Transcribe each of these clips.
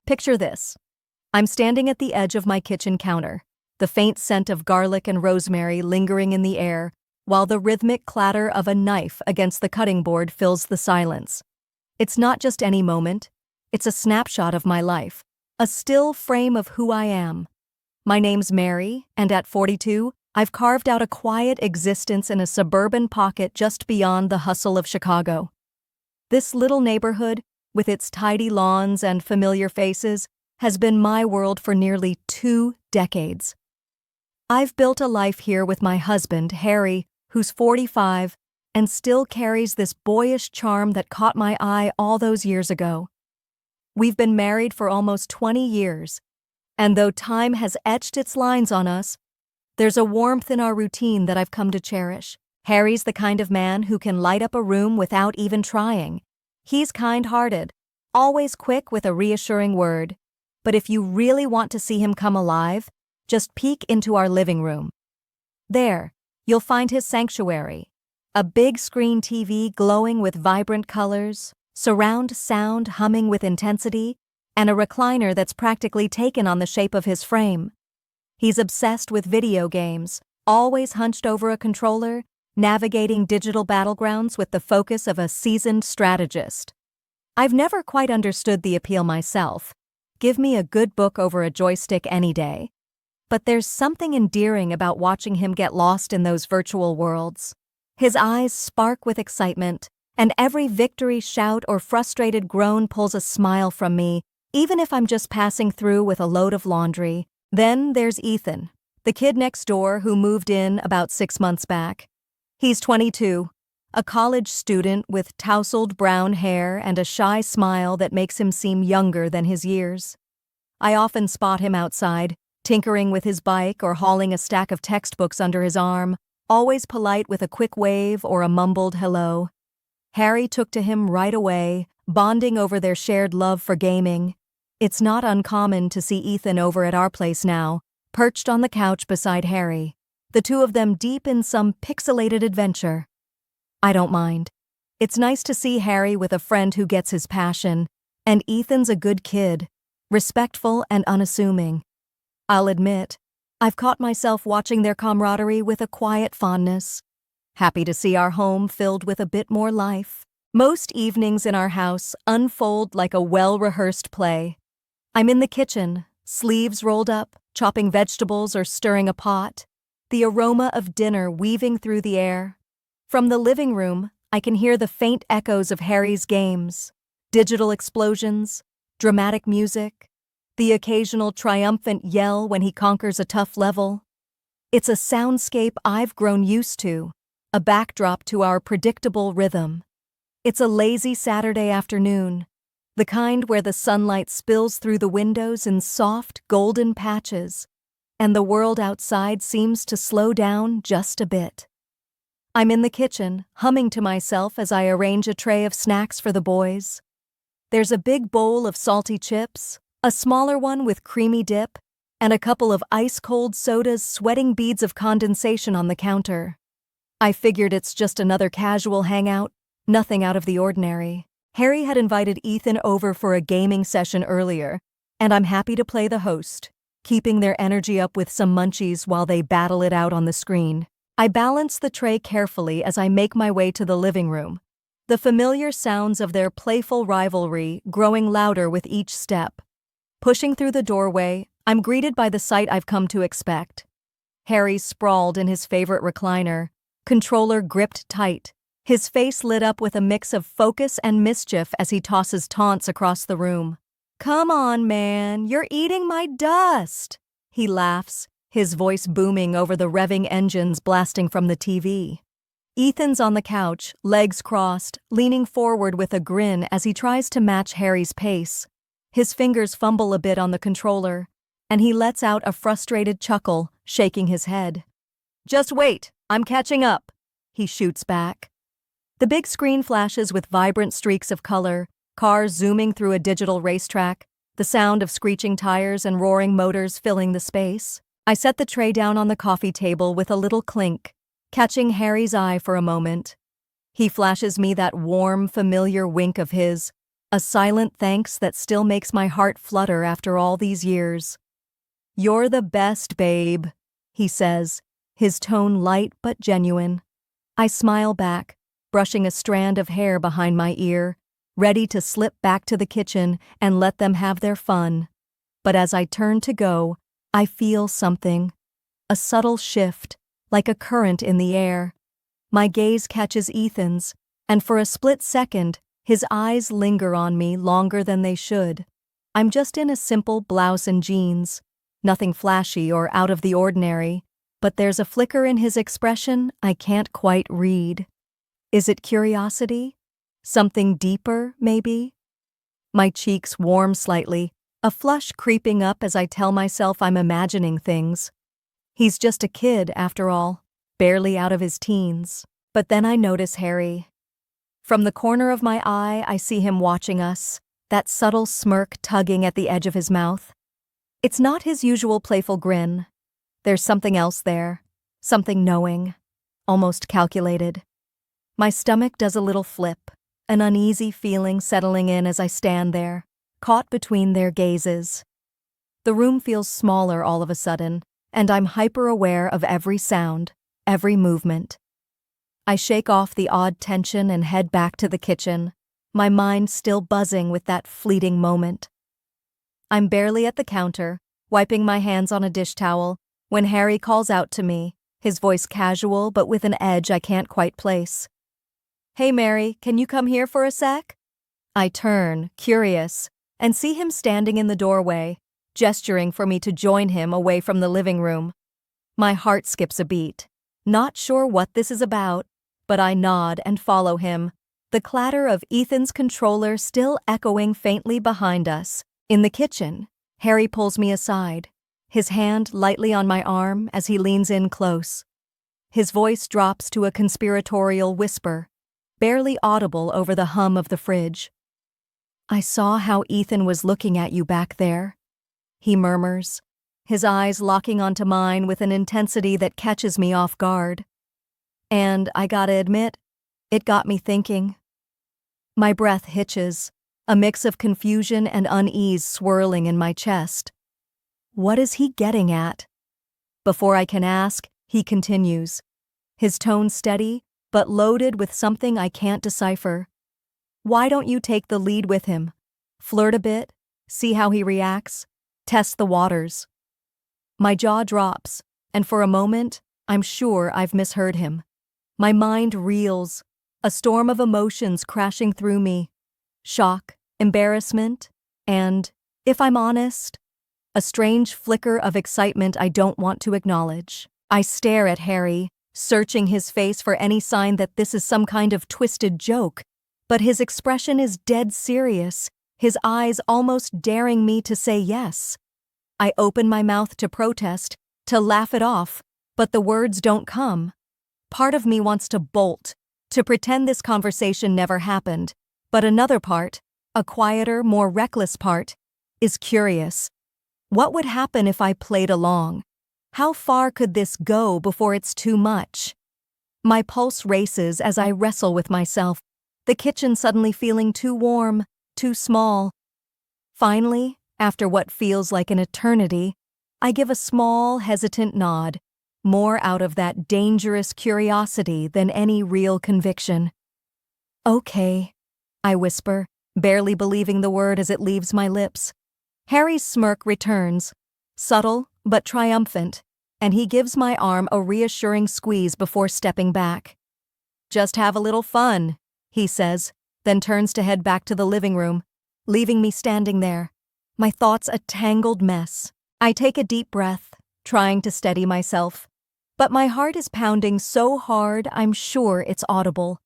Picture this. I'm standing at the edge of my kitchen counter, the faint scent of garlic and rosemary lingering in the air, while the rhythmic clatter of a knife against the cutting board fills the silence. It's not just any moment, it's a snapshot of my life, a still frame of who I am. My name's Mary, and at 42, I've carved out a quiet existence in a suburban pocket just beyond the hustle of Chicago. This little neighborhood, with its tidy lawns and familiar faces, has been my world for nearly 2 decades. I've built a life here with my husband, Harry, who's 45, and still carries this boyish charm that caught my eye all those years ago. We've been married for almost 20 years, and though time has etched its lines on us, there's a warmth in our routine that I've come to cherish. Harry's the kind of man who can light up a room without even trying. He's kind-hearted, always quick with a reassuring word, but if you really want to see him come alive, just peek into our living room. There, you'll find his sanctuary, a big screen TV glowing with vibrant colors, surround sound humming with intensity, and a recliner that's practically taken on the shape of his frame. He's obsessed with video games, always hunched over a controller, navigating digital battlegrounds with the focus of a seasoned strategist. I've never quite understood the appeal myself. Give me a good book over a joystick any day. But there's something endearing about watching him get lost in those virtual worlds. His eyes spark with excitement, and every victory shout or frustrated groan pulls a smile from me, even if I'm just passing through with a load of laundry. Then there's Ethan, the kid next door who moved in about 6 months back. He's 22, a college student with tousled brown hair and a shy smile that makes him seem younger than his years. I often spot him outside, tinkering with his bike or hauling a stack of textbooks under his arm, always polite with a quick wave or a mumbled hello. Harry took to him right away, bonding over their shared love for gaming. It's not uncommon to see Ethan over at our place now, perched on the couch beside Harry, the two of them deep in some pixelated adventure. I don't mind. It's nice to see Harry with a friend who gets his passion, and Ethan's a good kid, respectful and unassuming. I'll admit, I've caught myself watching their camaraderie with a quiet fondness, happy to see our home filled with a bit more life. Most evenings in our house unfold like a well-rehearsed play. I'm in the kitchen, sleeves rolled up, chopping vegetables or stirring a pot, the aroma of dinner weaving through the air. From the living room, I can hear the faint echoes of Harry's games, digital explosions, dramatic music, the occasional triumphant yell when he conquers a tough level. It's a soundscape I've grown used to, a backdrop to our predictable rhythm. It's a lazy Saturday afternoon, the kind where the sunlight spills through the windows in soft, golden patches, and the world outside seems to slow down just a bit. I'm in the kitchen, humming to myself as I arrange a tray of snacks for the boys. There's a big bowl of salty chips, a smaller one with creamy dip, and a couple of ice-cold sodas sweating beads of condensation on the counter. I figured it's just another casual hangout, nothing out of the ordinary. Harry had invited Ethan over for a gaming session earlier, and I'm happy to play the host, keeping their energy up with some munchies while they battle it out on the screen. I balance the tray carefully as I make my way to the living room, the familiar sounds of their playful rivalry growing louder with each step. Pushing through the doorway, I'm greeted by the sight I've come to expect. Harry sprawled in his favorite recliner, controller gripped tight, his face lit up with a mix of focus and mischief as he tosses taunts across the room. "Come on, man, you're eating my dust!" He laughs, his voice booming over the revving engines blasting from the TV. Ethan's on the couch, legs crossed, leaning forward with a grin as he tries to match Harry's pace. His fingers fumble a bit on the controller, and he lets out a frustrated chuckle, shaking his head. "Just wait, I'm catching up," he shoots back. The big screen flashes with vibrant streaks of color, cars zooming through a digital racetrack, the sound of screeching tires and roaring motors filling the space. I set the tray down on the coffee table with a little clink, catching Harry's eye for a moment. He flashes me that warm, familiar wink of his, a silent thanks that still makes my heart flutter after all these years. "You're the best, babe," he says, his tone light but genuine. I smile back, brushing a strand of hair behind my ear, ready to slip back to the kitchen and let them have their fun. But as I turn to go, I feel something. A subtle shift, like a current in the air. My gaze catches Ethan's, and for a split second, his eyes linger on me longer than they should. I'm just in a simple blouse and jeans, nothing flashy or out of the ordinary, but there's a flicker in his expression I can't quite read. Is it curiosity? Something deeper, maybe? My cheeks warm slightly, a flush creeping up as I tell myself I'm imagining things. He's just a kid, after all, barely out of his teens. But then I notice Harry. From the corner of my eye, I see him watching us, that subtle smirk tugging at the edge of his mouth. It's not his usual playful grin. There's something else there, something knowing, almost calculated. My stomach does a little flip, an uneasy feeling settling in as I stand there, caught between their gazes. The room feels smaller all of a sudden, and I'm hyper-aware of every sound, every movement. I shake off the odd tension and head back to the kitchen, my mind still buzzing with that fleeting moment. I'm barely at the counter, wiping my hands on a dish towel, when Harry calls out to me, his voice casual but with an edge I can't quite place. "Hey Mary, can you come here for a sec?" I turn, curious, and see him standing in the doorway, gesturing for me to join him away from the living room. My heart skips a beat, not sure what this is about, but I nod and follow him, the clatter of Ethan's controller still echoing faintly behind us. In the kitchen, Harry pulls me aside, his hand lightly on my arm as he leans in close. His voice drops to a conspiratorial whisper, barely audible over the hum of the fridge. "I saw how Ethan was looking at you back there," he murmurs, his eyes locking onto mine with an intensity that catches me off guard. And I gotta admit, it got me thinking. My breath hitches, a mix of confusion and unease swirling in my chest. What is he getting at? Before I can ask, he continues, his tone steady, but loaded with something I can't decipher. "Why don't you take the lead with him? Flirt a bit, see how he reacts, test the waters." My jaw drops, and for a moment, I'm sure I've misheard him. My mind reels, a storm of emotions crashing through me. Shock, embarrassment, and, if I'm honest, a strange flicker of excitement I don't want to acknowledge. I stare at Harry, searching his face for any sign that this is some kind of twisted joke, but his expression is dead serious, his eyes almost daring me to say yes. I open my mouth to protest, to laugh it off, but the words don't come. Part of me wants to bolt, to pretend this conversation never happened, but another part, a quieter, more reckless part, is curious. What would happen if I played along? How far could this go before it's too much? My pulse races as I wrestle with myself, the kitchen suddenly feeling too warm, too small. Finally, after what feels like an eternity, I give a small, hesitant nod, more out of that dangerous curiosity than any real conviction. "Okay," I whisper, barely believing the word as it leaves my lips. Harry's smirk returns, subtle but triumphant, and he gives my arm a reassuring squeeze before stepping back. "Just have a little fun," he says, then turns to head back to the living room, leaving me standing there, my thoughts a tangled mess. I take a deep breath, trying to steady myself, but my heart is pounding so hard I'm sure it's audible.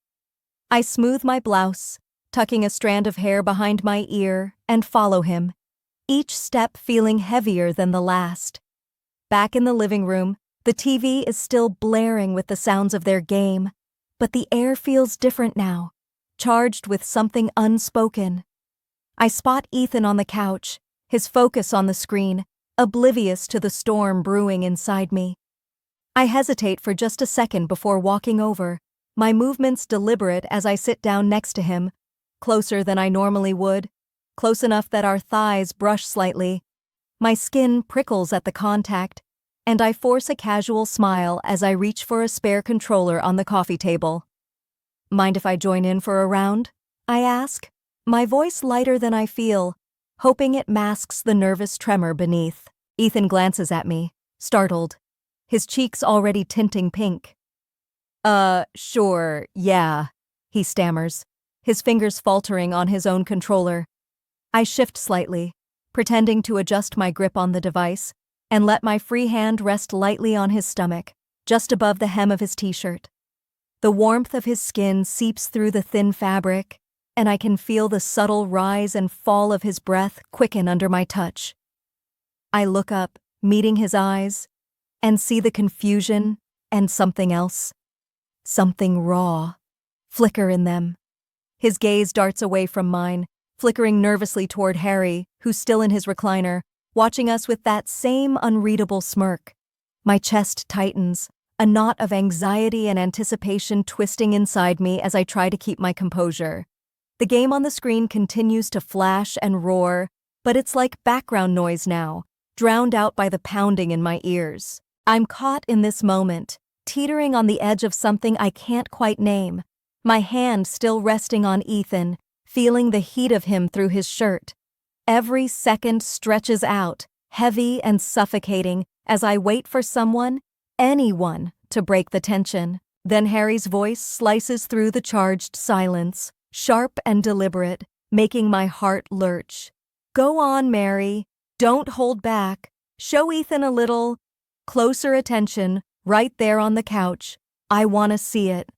I smooth my blouse, tucking a strand of hair behind my ear, and follow him, each step feeling heavier than the last. Back in the living room, the TV is still blaring with the sounds of their game, but the air feels different now, charged with something unspoken. I spot Ethan on the couch, his focus on the screen, oblivious to the storm brewing inside me. I hesitate for just a second before walking over, my movements deliberate as I sit down next to him, closer than I normally would, close enough that our thighs brush slightly. My skin prickles at the contact, and I force a casual smile as I reach for a spare controller on the coffee table. "Mind if I join in for a round?" I ask, my voice lighter than I feel, hoping it masks the nervous tremor beneath. Ethan glances at me, startled, his cheeks already tinting pink. Sure, yeah," he stammers, his fingers faltering on his own controller. I shift slightly, pretending to adjust my grip on the device, and let my free hand rest lightly on his stomach, just above the hem of his t-shirt. The warmth of his skin seeps through the thin fabric, and I can feel the subtle rise and fall of his breath quicken under my touch. I look up, meeting his eyes, and see the confusion and something else. Something raw, flicker in them. His gaze darts away from mine, flickering nervously toward Harry, who's still in his recliner, watching us with that same unreadable smirk. My chest tightens, a knot of anxiety and anticipation twisting inside me as I try to keep my composure. The game on the screen continues to flash and roar, but it's like background noise now, drowned out by the pounding in my ears. I'm caught in this moment, teetering on the edge of something I can't quite name, my hand still resting on Ethan, feeling the heat of him through his shirt. Every second stretches out, heavy and suffocating, as I wait for someone, anyone, to break the tension. Then Harry's voice slices through the charged silence, sharp and deliberate, making my heart lurch. "Go on, Mary. Don't hold back. Show Ethan a little closer attention, right there on the couch. I want to see it."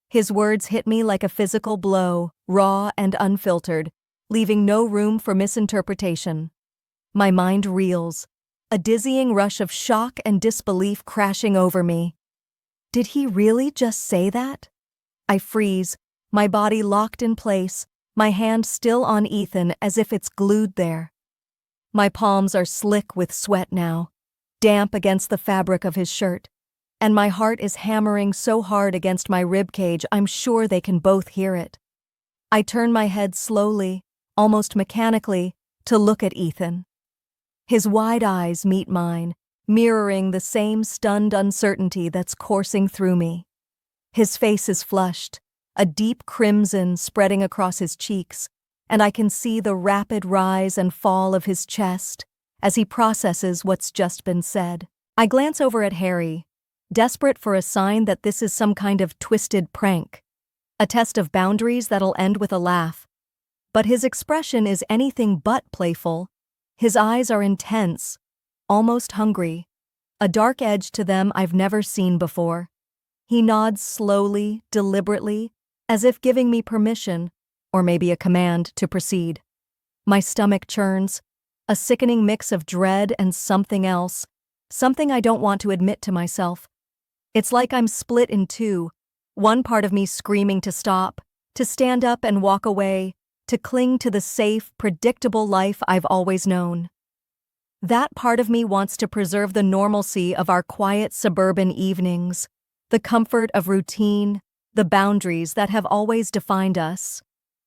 His words hit me like a physical blow, raw and unfiltered, leaving no room for misinterpretation. My mind reels, a dizzying rush of shock and disbelief crashing over me. Did he really just say that? I freeze, my body locked in place, my hand still on Ethan as if it's glued there. My palms are slick with sweat now, damp against the fabric of his shirt, and my heart is hammering so hard against my ribcage I'm sure they can both hear it. I turn my head slowly, almost mechanically, to look at Ethan. His wide eyes meet mine, mirroring the same stunned uncertainty that's coursing through me. His face is flushed, a deep crimson spreading across his cheeks, and I can see the rapid rise and fall of his chest as he processes what's just been said. I glance over at Harry, desperate for a sign that this is some kind of twisted prank, a test of boundaries that'll end with a laugh. But his expression is anything but playful. His eyes are intense, almost hungry, a dark edge to them I've never seen before. He nods slowly, deliberately, as if giving me permission, or maybe a command, to proceed. My stomach churns, a sickening mix of dread and something else, something I don't want to admit to myself. It's like I'm split in two, one part of me screaming to stop, to stand up and walk away, to cling to the safe, predictable life I've always known. That part of me wants to preserve the normalcy of our quiet suburban evenings, the comfort of routine, the boundaries that have always defined us.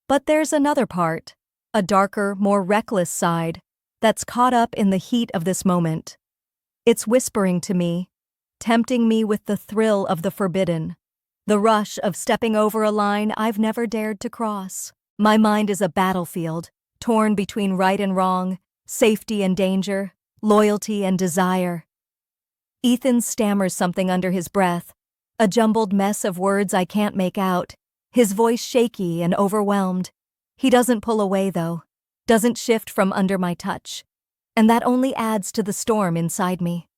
But there's another part, a darker, more reckless side, that's caught up in the heat of this moment. It's whispering to me, tempting me with the thrill of the forbidden, the rush of stepping over a line I've never dared to cross. My mind is a battlefield, torn between right and wrong, safety and danger, loyalty and desire. Ethan stammers something under his breath, a jumbled mess of words I can't make out, his voice shaky and overwhelmed. He doesn't pull away, though, doesn't shift from under my touch, and that only adds to the storm inside me.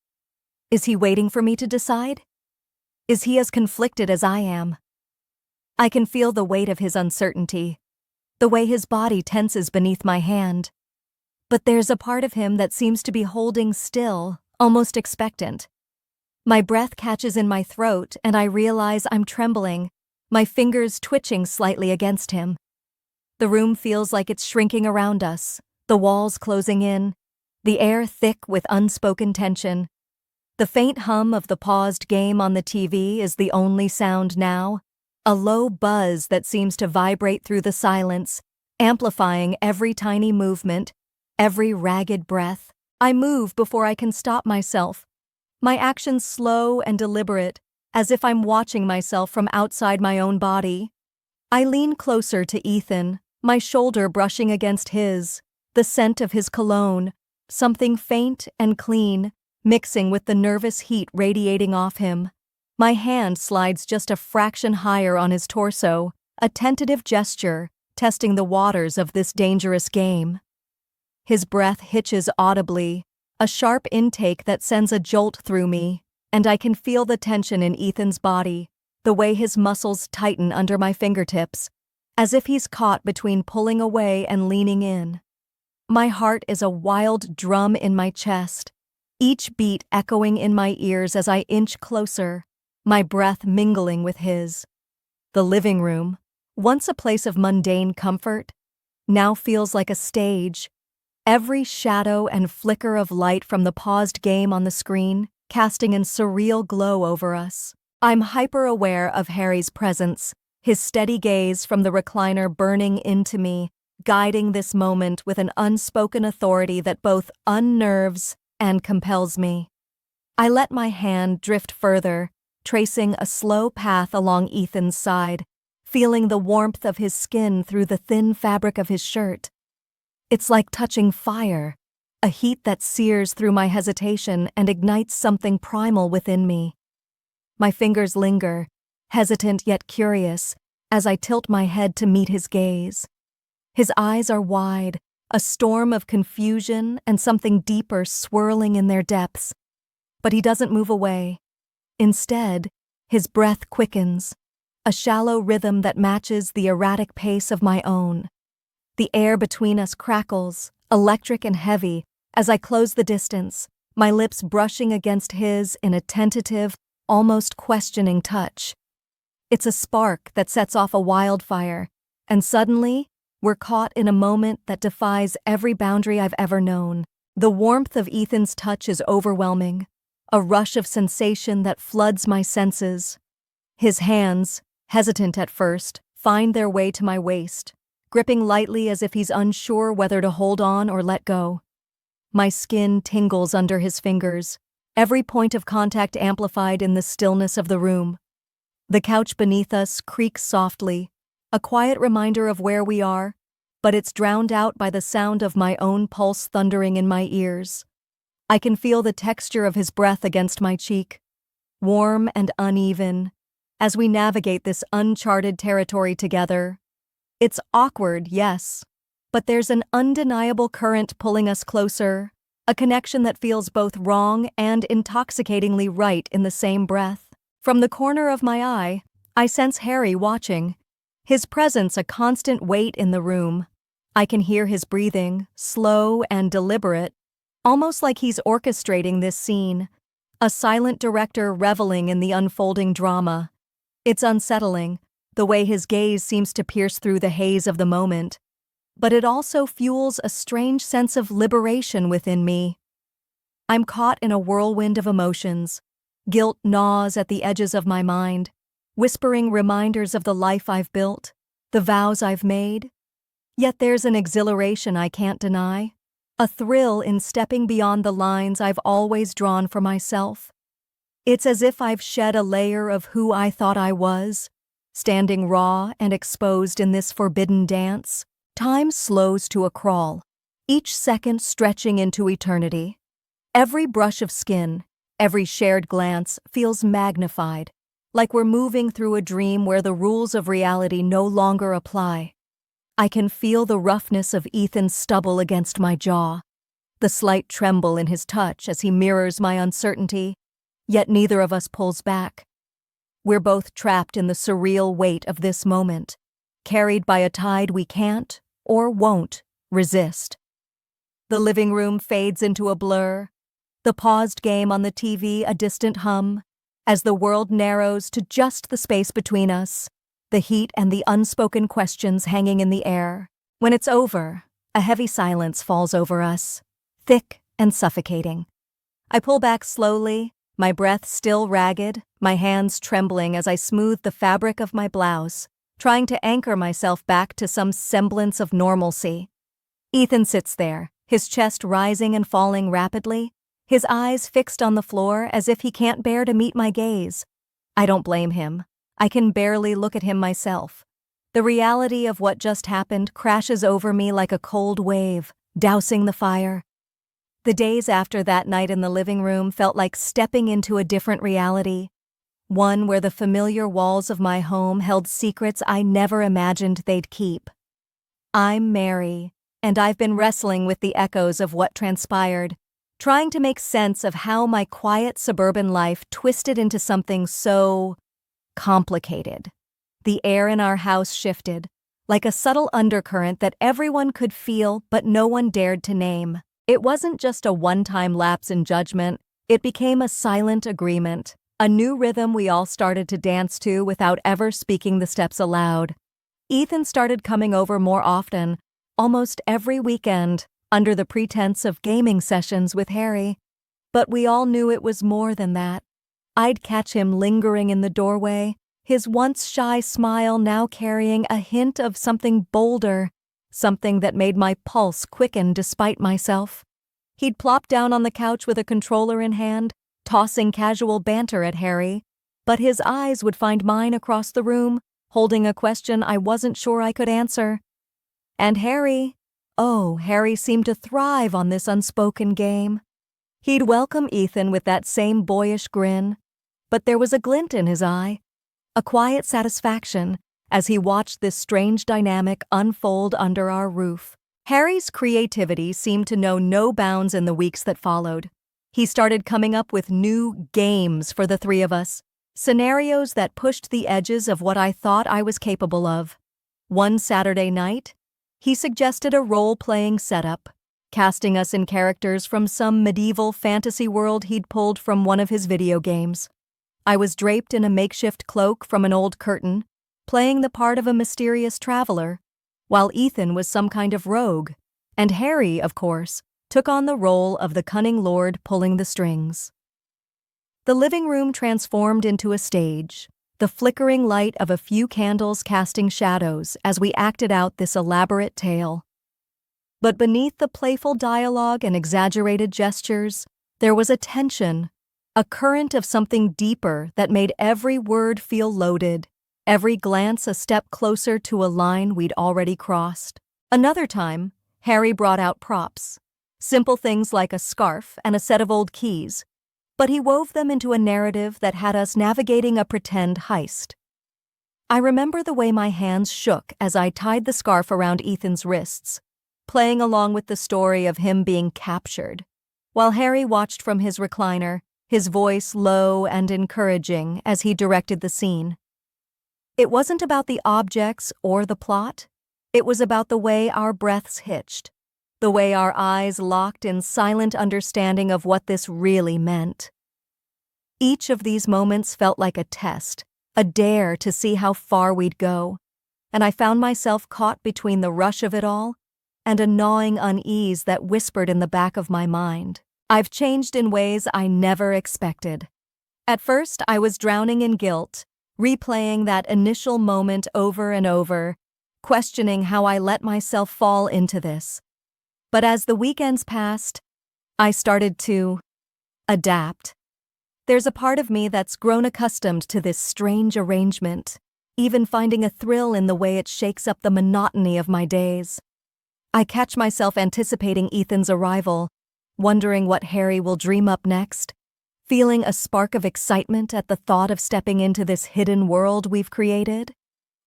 Is he waiting for me to decide? Is he as conflicted as I am? I can feel the weight of his uncertainty, the way his body tenses beneath my hand. But there's a part of him that seems to be holding still, almost expectant. My breath catches in my throat, and I realize I'm trembling, my fingers twitching slightly against him. The room feels like it's shrinking around us, the walls closing in, the air thick with unspoken tension. The faint hum of the paused game on the TV is the only sound now, a low buzz that seems to vibrate through the silence, amplifying every tiny movement, every ragged breath. I move before I can stop myself, my actions slow and deliberate, as if I'm watching myself from outside my own body. I lean closer to Ethan, my shoulder brushing against his, the scent of his cologne, something faint and clean, mixing with the nervous heat radiating off him. My hand slides just a fraction higher on his torso, a tentative gesture, testing the waters of this dangerous game. His breath hitches audibly, a sharp intake that sends a jolt through me, and I can feel the tension in Ethan's body, the way his muscles tighten under my fingertips, as if he's caught between pulling away and leaning in. My heart is a wild drum in my chest, each beat echoing in my ears as I inch closer, my breath mingling with his. The living room, once a place of mundane comfort, now feels like a stage, every shadow and flicker of light from the paused game on the screen casting a surreal glow over us. I'm hyper-aware of Harry's presence, his steady gaze from the recliner burning into me, guiding this moment with an unspoken authority that both unnerves and compels me. I let my hand drift further, tracing a slow path along Ethan's side, feeling the warmth of his skin through the thin fabric of his shirt. It's like touching fire, a heat that sears through my hesitation and ignites something primal within me. My fingers linger, hesitant yet curious, as I tilt my head to meet his gaze. His eyes are wide, a storm of confusion and something deeper swirling in their depths. But he doesn't move away. Instead, his breath quickens, a shallow rhythm that matches the erratic pace of my own. The air between us crackles, electric and heavy, as I close the distance, my lips brushing against his in a tentative, almost questioning touch. It's a spark that sets off a wildfire, and suddenly, we're caught in a moment that defies every boundary I've ever known. The warmth of Ethan's touch is overwhelming, a rush of sensation that floods my senses. His hands, hesitant at first, find their way to my waist, gripping lightly as if he's unsure whether to hold on or let go. My skin tingles under his fingers, every point of contact amplified in the stillness of the room. The couch beneath us creaks softly, a quiet reminder of where we are, but it's drowned out by the sound of my own pulse thundering in my ears. I can feel the texture of his breath against my cheek, warm and uneven, as we navigate this uncharted territory together. It's awkward, yes, but there's an undeniable current pulling us closer, a connection that feels both wrong and intoxicatingly right in the same breath. From the corner of my eye, I sense Harry watching, his presence a constant weight in the room. I can hear his breathing, slow and deliberate, almost like he's orchestrating this scene, a silent director reveling in the unfolding drama. It's unsettling, the way his gaze seems to pierce through the haze of the moment, but it also fuels a strange sense of liberation within me. I'm caught in a whirlwind of emotions. Guilt gnaws at the edges of my mind, whispering reminders of the life I've built, the vows I've made. Yet there's an exhilaration I can't deny, a thrill in stepping beyond the lines I've always drawn for myself. It's as if I've shed a layer of who I thought I was, standing raw and exposed in this forbidden dance. Time slows to a crawl, each second stretching into eternity. Every brush of skin, every shared glance feels magnified, like we're moving through a dream where the rules of reality no longer apply. I can feel the roughness of Ethan's stubble against my jaw, the slight tremble in his touch as he mirrors my uncertainty, yet neither of us pulls back. We're both trapped in the surreal weight of this moment, carried by a tide we can't, or won't, resist. The living room fades into a blur, the paused game on the TV a distant hum, as the world narrows to just the space between us, the heat and the unspoken questions hanging in the air. When it's over, a heavy silence falls over us, thick and suffocating. I pull back slowly, my breath still ragged, my hands trembling as I smoothed the fabric of my blouse, trying to anchor myself back to some semblance of normalcy. Ethan sits there, his chest rising and falling rapidly, his eyes fixed on the floor as if he can't bear to meet my gaze. I don't blame him. I can barely look at him myself. The reality of what just happened crashes over me like a cold wave, dousing the fire. The days after that night in the living room felt like stepping into a different reality, one where the familiar walls of my home held secrets I never imagined they'd keep. I'm Mary, and I've been wrestling with the echoes of what transpired, trying to make sense of how my quiet suburban life twisted into something so complicated. The air in our house shifted, like a subtle undercurrent that everyone could feel but no one dared to name. It wasn't just a one-time lapse in judgment, it became a silent agreement, a new rhythm we all started to dance to without ever speaking the steps aloud. Ethan started coming over more often, almost every weekend, under the pretense of gaming sessions with Harry. But we all knew it was more than that. I'd catch him lingering in the doorway, his once shy smile now carrying a hint of something bolder, something that made my pulse quicken despite myself. He'd plop down on the couch with a controller in hand, tossing casual banter at Harry, but his eyes would find mine across the room, holding a question I wasn't sure I could answer. And Harry seemed to thrive on this unspoken game. He'd welcome Ethan with that same boyish grin, but there was a glint in his eye, a quiet satisfaction as he watched this strange dynamic unfold under our roof. Harry's creativity seemed to know no bounds in the weeks that followed. He started coming up with new games for the three of us, scenarios that pushed the edges of what I thought I was capable of. One Saturday night, he suggested a role-playing setup, casting us in characters from some medieval fantasy world he'd pulled from one of his video games. I was draped in a makeshift cloak from an old curtain, playing the part of a mysterious traveler, while Ethan was some kind of rogue, and Harry, of course, took on the role of the cunning lord pulling the strings. The living room transformed into a stage, the flickering light of a few candles casting shadows as we acted out this elaborate tale. But beneath the playful dialogue and exaggerated gestures, there was a tension, a current of something deeper that made every word feel loaded, every glance a step closer to a line we'd already crossed. Another time, Harry brought out props, simple things like a scarf and a set of old keys, but he wove them into a narrative that had us navigating a pretend heist. I remember the way my hands shook as I tied the scarf around Ethan's wrists, playing along with the story of him being captured, while Harry watched from his recliner, his voice low and encouraging as he directed the scene. It wasn't about the objects or the plot. It was about the way our breaths hitched, the way our eyes locked in silent understanding of what this really meant. Each of these moments felt like a test, a dare to see how far we'd go, and I found myself caught between the rush of it all and a gnawing unease that whispered in the back of my mind. I've changed in ways I never expected. At first, I was drowning in guilt, replaying that initial moment over and over, questioning how I let myself fall into this. But as the weekends passed, I started to adapt. There's a part of me that's grown accustomed to this strange arrangement, even finding a thrill in the way it shakes up the monotony of my days. I catch myself anticipating Ethan's arrival, wondering what Harry will dream up next, feeling a spark of excitement at the thought of stepping into this hidden world we've created.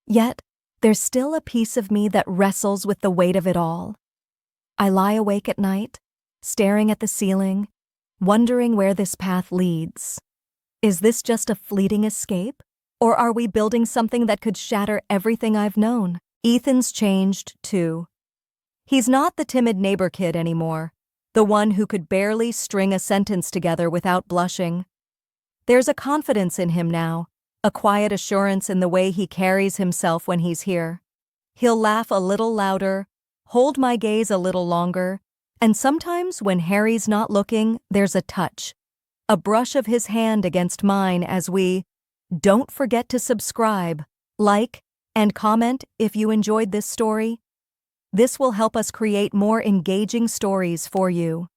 Yet, there's still a piece of me that wrestles with the weight of it all. I lie awake at night, staring at the ceiling, wondering where this path leads. Is this just a fleeting escape, or are we building something that could shatter everything I've known? Ethan's changed, too. He's not the timid neighbor kid anymore, the one who could barely string a sentence together without blushing. There's a confidence in him now, a quiet assurance in the way he carries himself when he's here. He'll laugh a little louder, hold my gaze a little longer, and sometimes when Harry's not looking, there's a touch, a brush of his hand against mine as we. Don't forget to subscribe, like, and comment if you enjoyed this story. This will help us create more engaging stories for you.